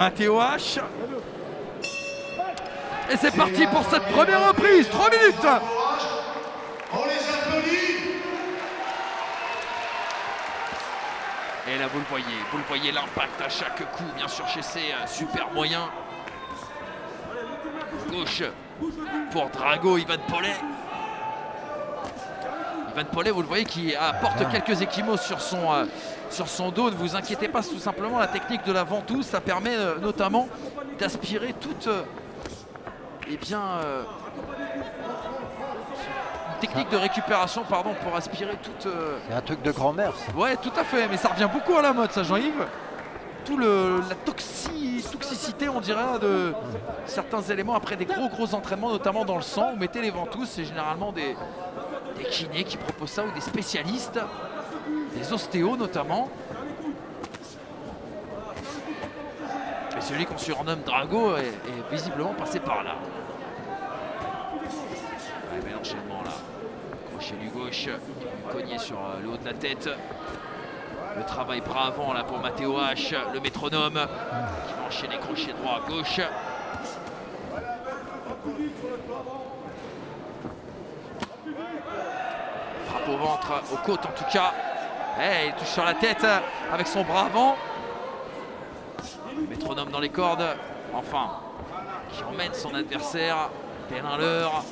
Matteo H. Et c'est parti pour cette première reprise. 3 minutes. On les applaudit. Et là, vous le voyez l'impact à chaque coup, bien sûr, chez ces super moyens. Gauche pour Drago, Ivan Pollet. Ivan Pollet, vous le voyez, qui apporte quelques échymoses sur son dos. Ne vous inquiétez pas, tout simplement, la technique de la ventouse, ça permet notamment d'aspirer toute... une technique de récupération, pardon, pour aspirer toute... C'est un truc de grand-mère. Ouais, tout à fait, mais ça revient beaucoup à la mode, ça, Jean-Yves. Tout la toxicité, on dirait, de certains éléments après des gros entraînements, notamment dans le sang. Vous mettez les ventouses, c'est généralement des kinés qui proposent ça, ou des spécialistes, des ostéos notamment. Et celui qu'on surnomme Drago est visiblement passé par là. Ouais, mais l'enchaînement là, crochet du gauche, cogné sur le haut de la tête. Le travail bras avant là pour Matteo H, le métronome qui va enchaîner crochet droit à gauche. Frappe au ventre, aux côtes en tout cas. Et il touche sur la tête avec son bras avant. Le métronome dans les cordes, enfin, qui emmène son adversaire. Perdant l'heure.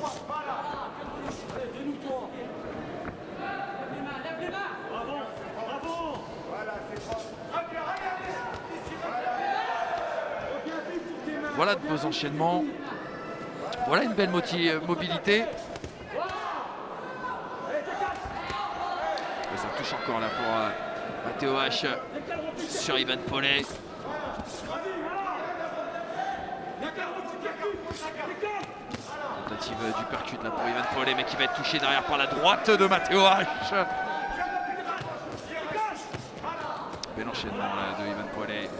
Voilà de beaux enchaînements. Voilà une belle mobilité. Et ça touche encore là pour Matteo H sur Ivan Pollet. Tentative du percute là pour Ivan Pollet, mais qui va être touché derrière par la droite de Matteo H. Bel enchaînement là de Ivan Pollet.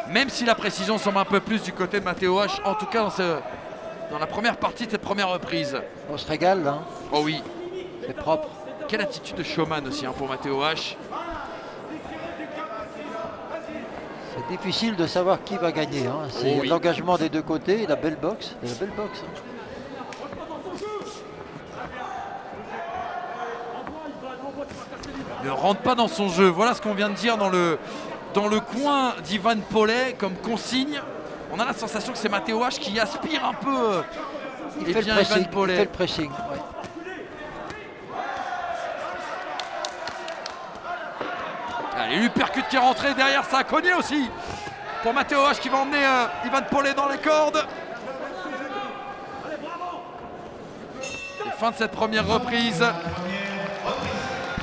Même si la précision semble un peu plus du côté de Matteo H, en tout cas dans la première partie de cette première reprise. On se régale là. Oh oui. C'est propre. Quelle attitude de showman aussi pour Matteo H. C'est difficile de savoir qui va gagner. Hein. C'est l'engagement des deux côtés, la belle boxe. La belle boxe. Ne rentre pas dans son jeu. Voilà ce qu'on vient de dire dans le coin d'Ivan Pollet comme consigne. On a la sensation que c'est Matteo H qui aspire un peu. Il fait le pressing. Ouais. Allez, l'uppercut qui est rentré derrière, ça a cogné aussi pour Matteo H qui va emmener Ivan Pollet dans les cordes. Et fin de cette première reprise.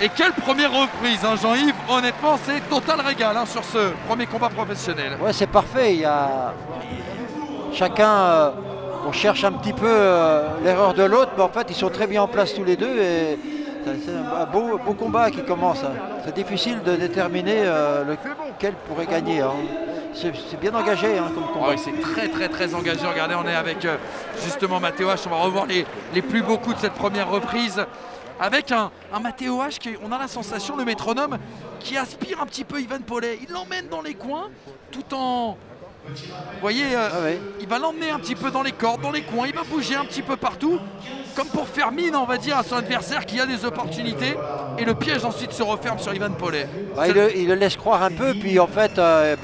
Et quelle première reprise, hein, Jean-Yves. Honnêtement, c'est total régal sur ce premier combat professionnel. Ouais, c'est parfait. Il y a chacun, on cherche un petit peu l'erreur de l'autre, mais en fait, ils sont très bien en place tous les deux. Et c'est un beau combat qui commence. Hein. C'est difficile de déterminer lequel pourrait gagner. Hein. C'est bien engagé comme combat. Oui, c'est très engagé. Regardez, on est avec justement Matteo H. On va revoir les plus beaux coups de cette première reprise. Avec un Matteo H qui, on a la sensation, le métronome, qui aspire un petit peu Ivan Pollet. Il l'emmène dans les coins, tout en... Vous voyez, il va l'emmener un petit peu dans les cordes, dans les coins. Il va bouger un petit peu partout, comme pour faire mine, on va dire, à son adversaire qui a des opportunités. Et le piège ensuite se referme sur Ivan Pollet. Il le laisse croire un peu, puis en fait,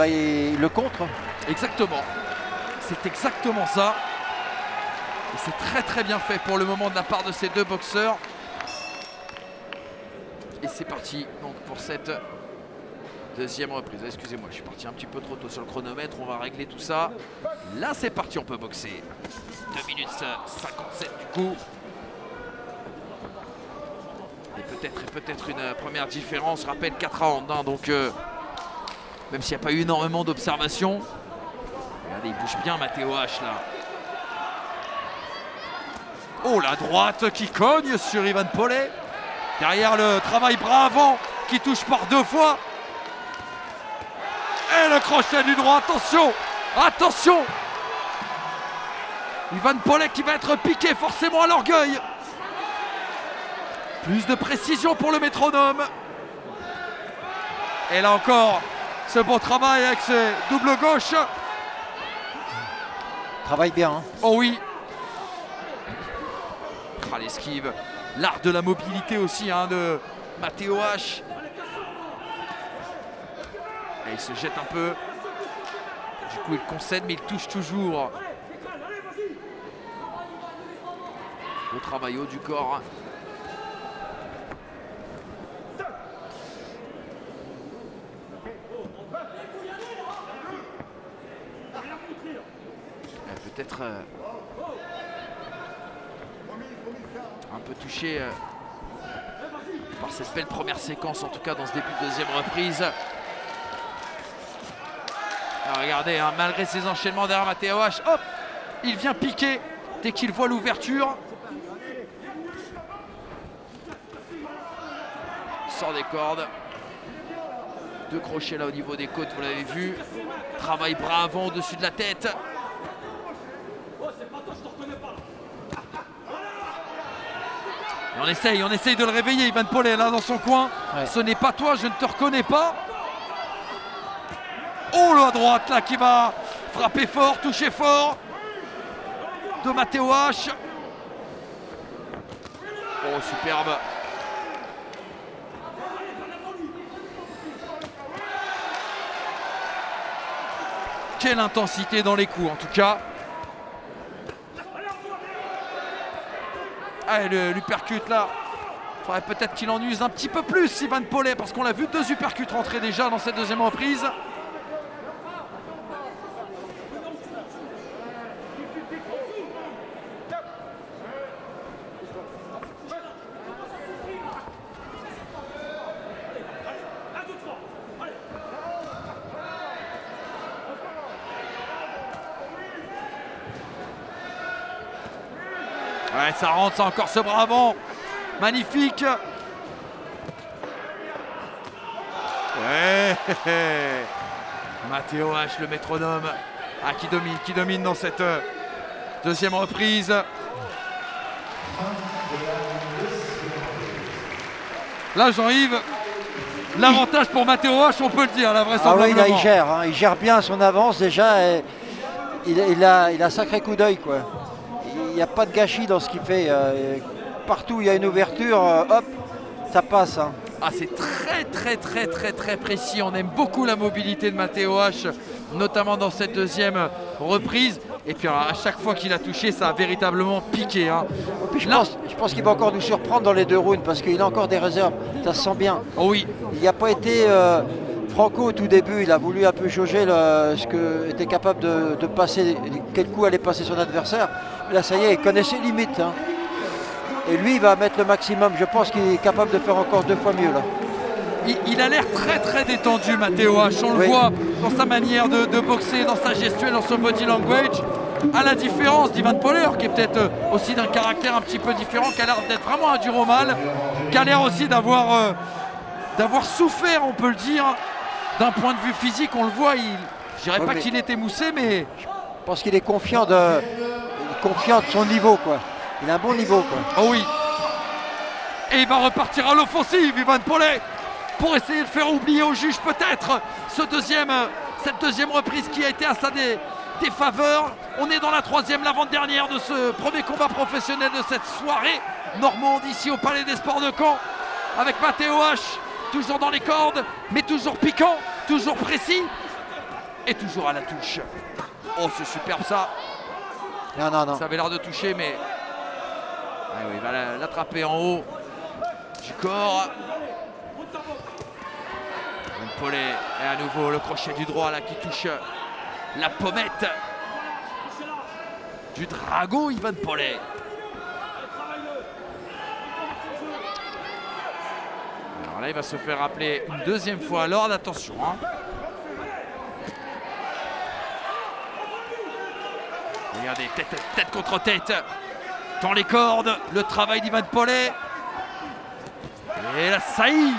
il le contre. Exactement. C'est exactement ça. Et c'est très bien fait pour le moment de la part de ces deux boxeurs. Et c'est parti donc pour cette deuxième reprise. Excusez-moi, je suis parti un petit peu trop tôt sur le chronomètre. On va régler tout ça. Là, c'est parti, on peut boxer. 2 minutes 57 du coup. Et peut-être une première différence. Je rappelle 4 rounds, hein, donc même s'il n'y a pas eu énormément d'observations. Regardez, il bouge bien Matteo H là. Oh, la droite qui cogne sur Ivan Pollet. Derrière le travail bras avant qui touche par 2 fois. Et le crochet du droit, attention. Attention. Ivan Pollet qui va être piqué forcément à l'orgueil. Plus de précision pour le métronome. Et là encore, ce bon travail avec ce double gauche. Travaille bien. Hein. Oh oui. Ah, l'esquive. L'art de la mobilité aussi hein, de Matteo H. Et il se jette un peu. Du coup, il concède, mais il touche toujours. Beau travail haut du corps. Peut-être un peu touché par cette belle première séquence, en tout cas dans ce début de deuxième reprise. Alors, regardez, hein, malgré ses enchaînements derrière Matteo H, hop, il vient piquer dès qu'il voit l'ouverture. Sort des cordes. Deux crochets là au niveau des côtes, vous l'avez vu. Travail bras avant au-dessus de la tête. Et on essaye de le réveiller, Ivan Pollet là dans son coin. Ouais. Ce n'est pas toi, je ne te reconnais pas. Oh là à droite là qui va frapper fort, toucher fort de Matteo H. Oh superbe. Quelle intensité dans les coups en tout cas. Ah, l'uppercut là, il faudrait peut-être qu'il en use un petit peu plus Ivan Pollet parce qu'on l'a vu 2 uppercuts rentrer déjà dans cette deuxième reprise. Ouais, ça rentre, ça encore ce bras avant. Magnifique. Ouais. Matteo H, le métronome, qui domine dans cette deuxième reprise. Là, Jean-Yves, l'avantage pour Matteo H, on peut le dire, la vraisemblablement. Ah oui, là, il gère bien son avance déjà. Et il a un sacré coup d'œil, quoi. Il n'y a pas de gâchis dans ce qu'il fait. Partout où il y a une ouverture, hop, ça passe. Hein. Ah, c'est très précis. On aime beaucoup la mobilité de Matteo H, notamment dans cette deuxième reprise. Et puis alors, à chaque fois qu'il a touché, ça a véritablement piqué. Hein. Puis je pense qu'il va encore nous surprendre dans les 2 rounds parce qu'il a encore des réserves. Ça se sent bien. Oh oui. Il n'a pas été Franco au tout début. Il a voulu un peu jauger ce que était capable de passer, quel coup allait passer son adversaire. Là, ça y est, il connaît ses limites. Hein. Et lui, il va mettre le maximum. Je pense qu'il est capable de faire encore 2 fois mieux. Là. Il a l'air très détendu, Matteo H. On le voit dans sa manière de boxer, dans sa gestuelle, dans son body language. À la différence d'Ivan Pollet, qui est peut-être aussi d'un caractère un petit peu différent, qui a l'air d'être vraiment un dur au mal, qui a l'air aussi d'avoir souffert, on peut le dire, d'un point de vue physique. On le voit, je dirais pas qu'il est émoussé, mais... Je pense qu'il est confiant de son niveau, quoi. Il a un bon niveau, quoi. Oh oui. Et il va repartir à l'offensive, Ivan Pollet, pour essayer de faire oublier au juge peut-être cette deuxième reprise qui a été à sa défaveur. On est dans la 3e, l'avant-dernière de ce premier combat professionnel de cette soirée normande ici au Palais des Sports de Caen, avec Matteo H, toujours dans les cordes, mais toujours piquant, toujours précis et toujours à la touche. Oh, c'est superbe ça. Non. Ça avait l'air de toucher, mais il va l'attraper en haut du corps. Pollet, et à nouveau le crochet du droit là qui touche la pommette du dragon Ivan Pollet. Alors là, il va se faire rappeler une 2e fois à l'ordre. Attention. Hein. Regardez, tête contre tête. Dans les cordes, le travail d'Ivan Pollet. Et la saillie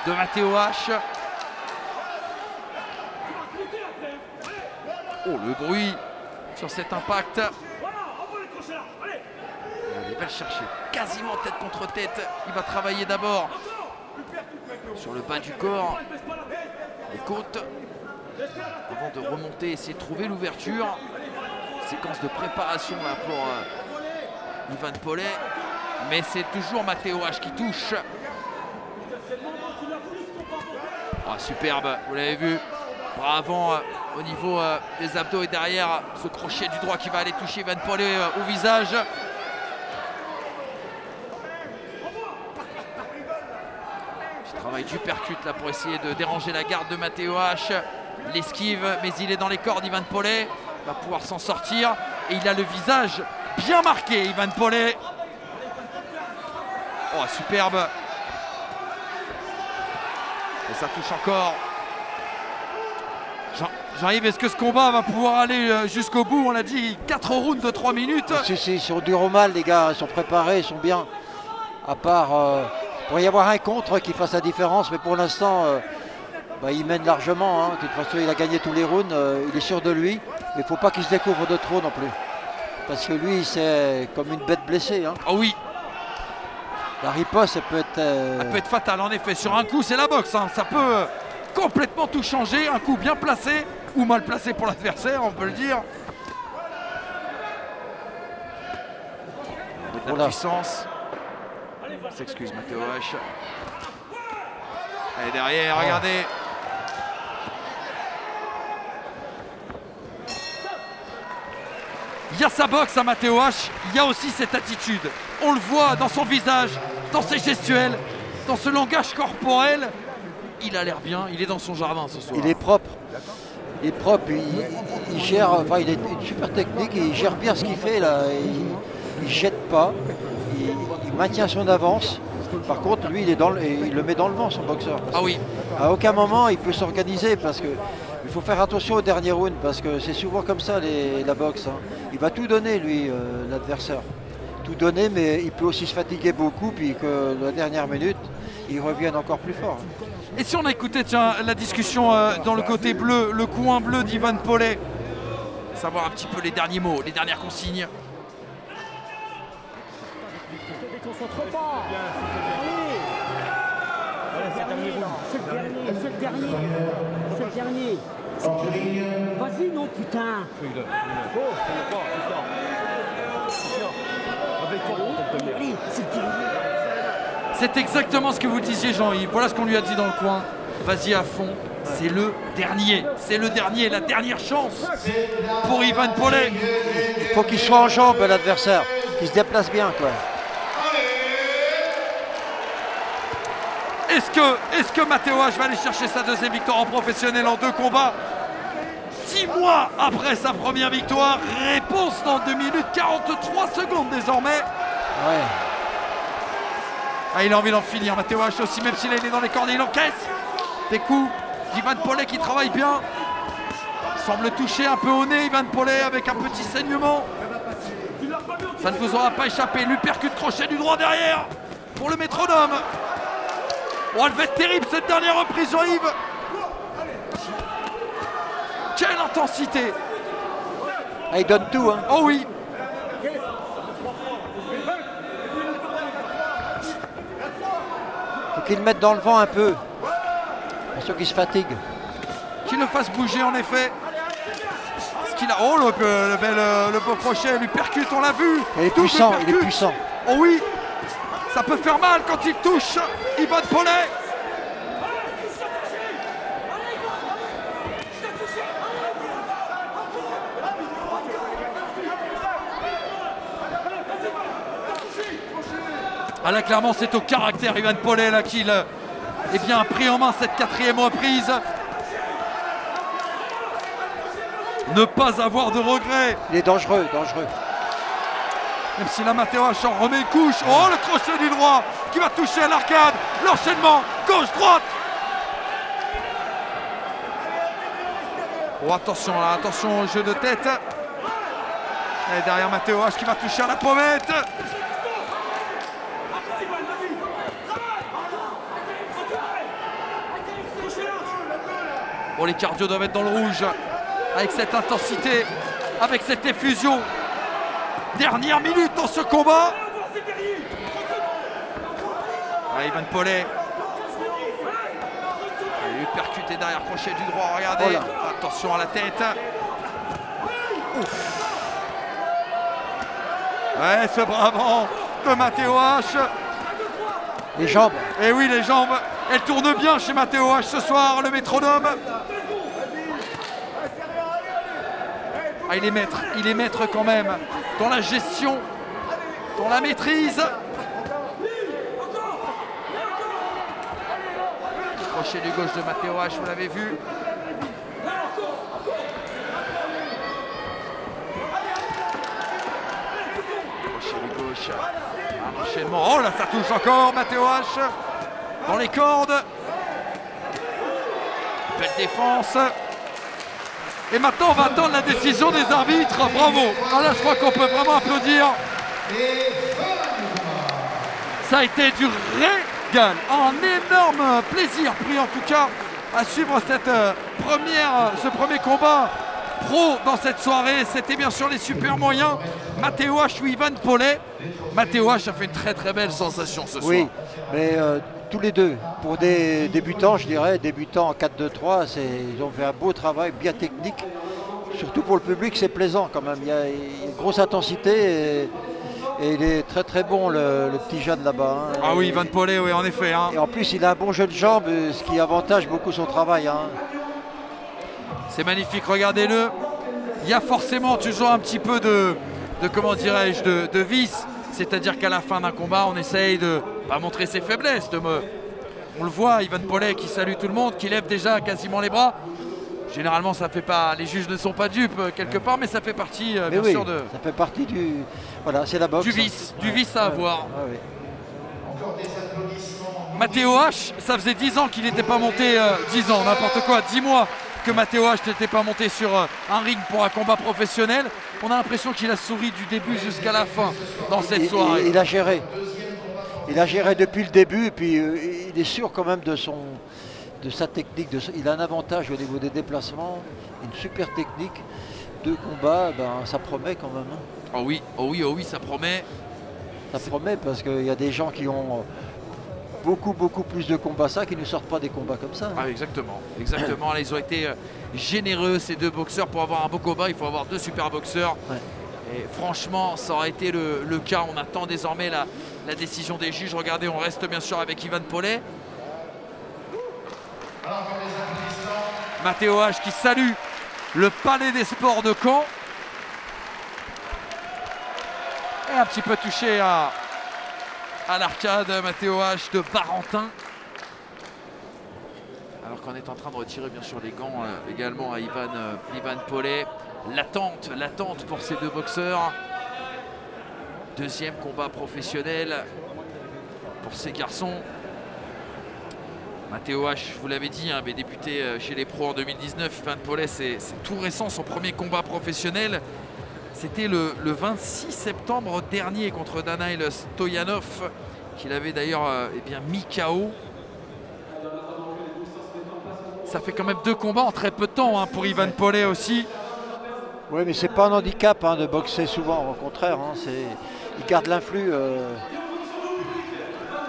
de Matteo H. Oh, le bruit sur cet impact. Il va le chercher quasiment tête contre tête. Il va travailler d'abord sur le bas du corps, les côtes. avant de remonter, essayer de trouver l'ouverture. Séquence de préparation là pour Ivan Pollet. Mais c'est toujours Matteo H qui touche. Oh, superbe, vous l'avez vu. Bras avant au niveau des abdos et derrière ce crochet du droit qui va aller toucher Ivan Pollet au visage. Petit travail du percute là pour essayer de déranger la garde de Matteo H. L'esquive, mais il est dans les cordes, Ivan Pollet. Il va pouvoir s'en sortir. Et il a le visage bien marqué, Ivan Pollet. Oh, superbe. Et ça touche encore. Jean-Yves, est-ce que ce combat va pouvoir aller jusqu'au bout? On l'a dit, 4 rounds de 3 minutes. Ils sont durs au mal, les gars. Ils sont préparés, ils sont bien. À part, il pourrait y avoir un contre qui fasse la différence. Mais pour l'instant, il mène largement. Hein. De toute façon, il a gagné tous les rounds. Il est sûr de lui. Mais il ne faut pas qu'il se découvre de trop non plus. Parce que lui, c'est comme une bête blessée. Hein. Oh oui. La riposte, ça peut être... Ça peut être fatal, en effet. Sur un coup, c'est la boxe. Hein. Ça peut complètement tout changer. Un coup bien placé ou mal placé pour l'adversaire, on peut le dire. De la puissance. On s'excuse, Matteo H. Allez, derrière, regardez. Il y a sa boxe à Matteo H, il y a aussi cette attitude. On le voit dans son visage, dans ses gestuels, dans ce langage corporel. Il a l'air bien, il est dans son jardin ce soir. Il est propre. Il est propre, il gère, enfin il est une super technique, il gère bien ce qu'il fait là. Il jette pas, il maintient son avance. Par contre, lui, il le met dans le vent, son boxeur. Ah oui. À aucun moment, il peut s'organiser parce que il faut faire attention au dernier round parce que c'est souvent comme ça la boxe. Hein. Il va tout donner, lui, l'adversaire. Tout donner, mais il peut aussi se fatiguer beaucoup, puis que la dernière minute, il revienne encore plus fort. Et si on a écouté la discussion dans le côté bleu, le coin bleu d'Ivan Pollet, savoir un petit peu les derniers mots, les dernières consignes. C'est le dernier. Vas-y, non, putain. C'est exactement ce que vous disiez, Jean-Yves. Voilà ce qu'on lui a dit dans le coin. Vas-y à fond. C'est le dernier. C'est le dernier, la dernière chance pour Ivan Pollet. Il faut qu'il soit en jambes, l'adversaire. Qu'il se déplace bien, quoi. Est-ce que Matteo H va aller chercher sa deuxième victoire en professionnel en 2 combats 10 mois après sa première victoire? Réponse dans 2 minutes 43 secondes désormais. Ouais. Ah, il a envie d'en finir, Matteo H aussi, même s'il est dans les cordes, il encaisse des coups d'Ivan Pollet qui travaille bien. Il semble toucher un peu au nez, Ivan Pollet, avec un petit saignement. Ça ne vous aura pas échappé. L'uppercut crochet du droit derrière pour le métronome. Oh, elle va être terrible cette dernière reprise, Jean-Yves. Quelle intensité. Ah, il donne tout, hein. Oh oui. Faut qu'il le mette dans le vent un peu. Pour ceux qui se fatiguent. Qu'il le fasse bouger en effet. Ce qu'il a... Oh le beau crochet, l'uppercut, on l'a vu. Il est puissant, il est puissant. Oh oui. Ça peut faire mal quand il touche Ivan Pollet. Ah là, clairement, c'est au caractère Ivan Pollet là qu'il a pris en main cette 4e reprise. Ne pas avoir de regrets. Il est dangereux, dangereux. Même si la Matteo H en remet une couche. Oh, le crochet du droit qui va toucher à l'arcade. L'enchaînement gauche-droite. Oh, attention là, attention au jeu de tête. Et derrière Matteo H qui va toucher à la pommette. Oh, les cardio doivent être dans le rouge. Avec cette intensité, avec cette effusion. Dernière minute dans ce combat. Ah, Ivan Pollet. Il est percuté derrière crochet du droit, regardez. Oh là. Attention à la tête. Ouf. Ouais, ce bravant de Matteo H. Les jambes. Et oui, les jambes, elles tournent bien chez Matteo H ce soir, le métronome. Ah, il est maître quand même dans la gestion, dans la maîtrise. Crochet du gauche de Matteo H, vous l'avez vu. Crochet du gauche. Un enchaînement. Oh là, ça touche encore Matteo H dans les cordes. Belle défense. Et maintenant, on va attendre la décision des arbitres. Bravo. Ah là, je crois qu'on peut vraiment applaudir. Ça a été du régal. Un énorme plaisir pris en tout cas à suivre cette ce premier combat pro dans cette soirée. C'était bien sûr les super moyens. Matteo H ou Ivan Pollet. Matteo H a fait une très très belle sensation ce soir. Oui, mais tous les deux, pour des débutants, je dirais, débutants en 4-2-3, ils ont fait un beau travail, bien technique. Surtout pour le public, c'est plaisant quand même. Il y a une grosse intensité et il est très très bon le petit jeune là-bas. Hein. Ah oui, Ivan Pollet, oui, en effet. Hein. Et en plus, il a un bon jeu de jambes, ce qui avantage beaucoup son travail. Hein. C'est magnifique, regardez-le. Il y a forcément toujours un petit peu de comment dirais-je, de vice. C'est-à-dire qu'à la fin d'un combat, on essaye de pas montrer ses faiblesses. On le voit, Ivan Pollet qui salue tout le monde, qui lève déjà quasiment les bras. Généralement, ça fait pas. Les juges ne sont pas dupes quelque part, mais ça fait partie, bien sûr, de. Ça fait partie du. Voilà, c'est la boxe. Du vice à avoir. Ouais. Matteo H, ça faisait 10 ans qu'il n'était pas monté, 10 ans, n'importe quoi, 10 mois que Matteo H n'était pas monté sur un ring pour un combat professionnel. On a l'impression qu'il a souri du début jusqu'à la fin dans cette soirée. Il a géré. Il a géré depuis le début et puis il est sûr quand même de sa technique. Il a un avantage au niveau des déplacements, une super technique. 2 combats, ben, ça promet quand même. Hein. Oh oui, ça promet. Ça promet parce qu'il y a des gens qui ont beaucoup plus de combats qui ne sortent pas des combats comme ça. Hein. Ah, exactement. Là, ils ont été généreux ces 2 boxeurs. Pour avoir un beau combat, il faut avoir 2 super boxeurs. Ouais. Et franchement, ça aurait été le cas. On attend désormais la décision des juges. Regardez, on reste bien sûr avec Ivan Pollet. Matteo H qui salue le Palais des Sports de Caen. Et un petit peu touché à l'arcade, Matteo H de Barentin. Alors qu'on est en train de retirer bien sûr les gants également à Ivan Pollet. L'attente pour ces 2 boxeurs. 2e combat professionnel pour ces garçons. Matteo H, je vous l'avais dit, avait débuté chez les pros en 2019. Ivan Pollet, c'est tout récent, son premier combat professionnel. C'était le 26 septembre dernier contre Danail Stoyanov, qu'il avait d'ailleurs mis KO. Ça fait quand même 2 combats en très peu de temps pour Ivan Pollet aussi. Oui, mais c'est pas un handicap de boxer souvent, au contraire. Il garde l'influx.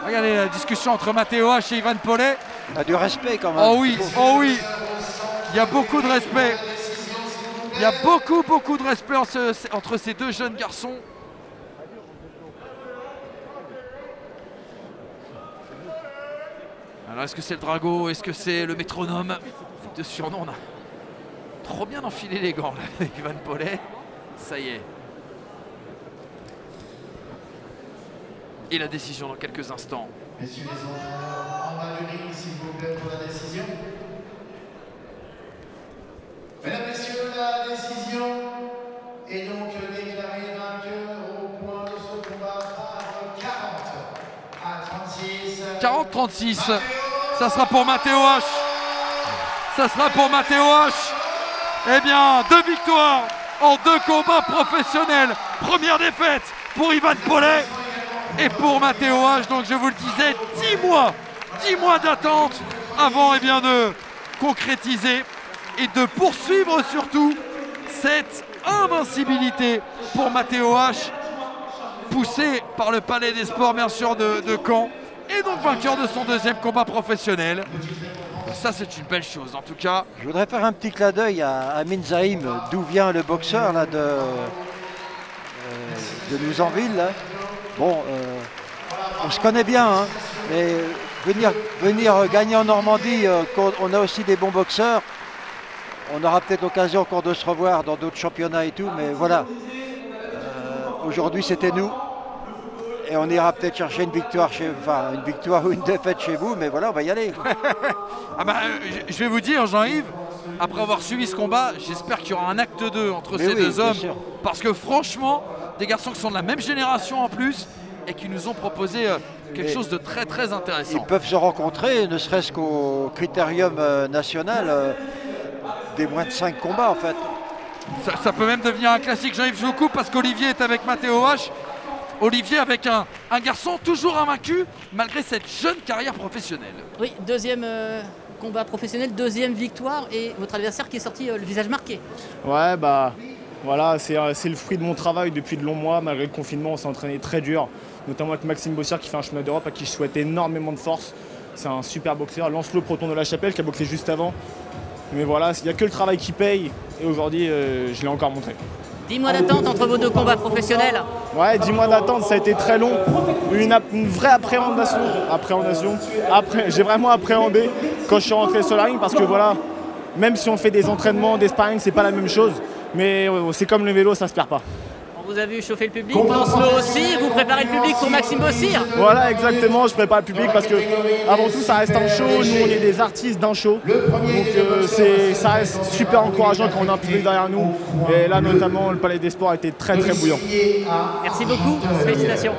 Regardez la discussion entre Matteo H et Ivan Pollet. Il y a du respect quand même. Oh oui, il y a beaucoup de respect. Il y a beaucoup de respect entre ces 2 jeunes garçons. Alors est-ce que c'est le Drago? Est-ce que c'est le métronome? De surnom, on a trop bien enfilé les gants là, Ivan Pollet. Ça y est. Et la décision dans quelques instants. Messieurs les entraîneurs, en bas du ring, s'il vous plaît, pour la décision. Mesdames, messieurs, la décision est donc déclarée vainqueur au point de ce combat par 40 à 36. 40-36. Ça sera pour Matteo H. Ça sera pour Matteo H. Eh bien, 2 victoires en 2 combats professionnels. Première défaite pour Ivan Pollet. Et pour Matteo H, donc je vous le disais, 10 mois d'attente avant de concrétiser et de poursuivre surtout cette invincibilité pour Matteo H, poussé par le Palais des Sports bien sûr de Caen, et donc vainqueur de son 2e combat professionnel. Ça, c'est une belle chose, en tout cas. Je voudrais faire un petit clin d'œil à Amin Zaïm, d'où vient le boxeur là, de Nouzanville. Là. Bon, on se connaît bien, hein, mais venir gagner en Normandie, on a aussi des bons boxeurs. On aura peut-être l'occasion encore de se revoir dans d'autres championnats et tout, mais voilà. Aujourd'hui, c'était nous. Et on ira peut-être chercher une victoire une victoire ou une défaite chez vous, mais voilà, on va y aller. Ah bah, je vais vous dire, Jean-Yves, après avoir suivi ce combat, j'espère qu'il y aura un acte 2 entre ces deux hommes. Parce que franchement, des garçons qui sont de la même génération en plus et qui nous ont proposé quelque chose de très très intéressant. Ils peuvent se rencontrer, ne serait-ce qu'au critérium national, des moins de 5 combats en fait. Ça peut même devenir un classique. Jean-Yves, je vous coupe parce qu'Olivier est avec Mathéo H. Olivier avec un garçon toujours invaincu malgré cette jeune carrière professionnelle. Oui, deuxième combat professionnel, deuxième victoire et votre adversaire qui est sorti le visage marqué. Ouais, bah voilà, c'est le fruit de mon travail depuis de longs mois. Malgré le confinement, on s'est entraîné très dur, notamment avec Maxime Bossière qui fait un chemin d'Europe à qui je souhaite énormément de force. C'est un super boxeur, Lancelot Proton de la Chapelle qui a boxé juste avant. Mais voilà, il n'y a que le travail qui paye et aujourd'hui, je l'ai encore montré. 10 mois d'attente entre vos deux combats professionnels. Ouais, 10 mois d'attente, ça a été très long. Une vraie appréhendation. J'ai vraiment appréhendé quand je suis rentré sur la ring parce que voilà, même si on fait des entraînements, des sparring, c'est pas la même chose. Mais c'est comme le vélo, ça se perd pas. On vous a vu chauffer le public, Lancelot aussi, vous préparez le public pour Maxime Bossière. Voilà, exactement, je prépare le public parce que avant tout, ça reste un show. Nous, on est des artistes d'un show. Donc ça reste super encourageant quand on a un public derrière nous. Et là, notamment, le Palais des Sports a été très très bouillant. Merci beaucoup, félicitations.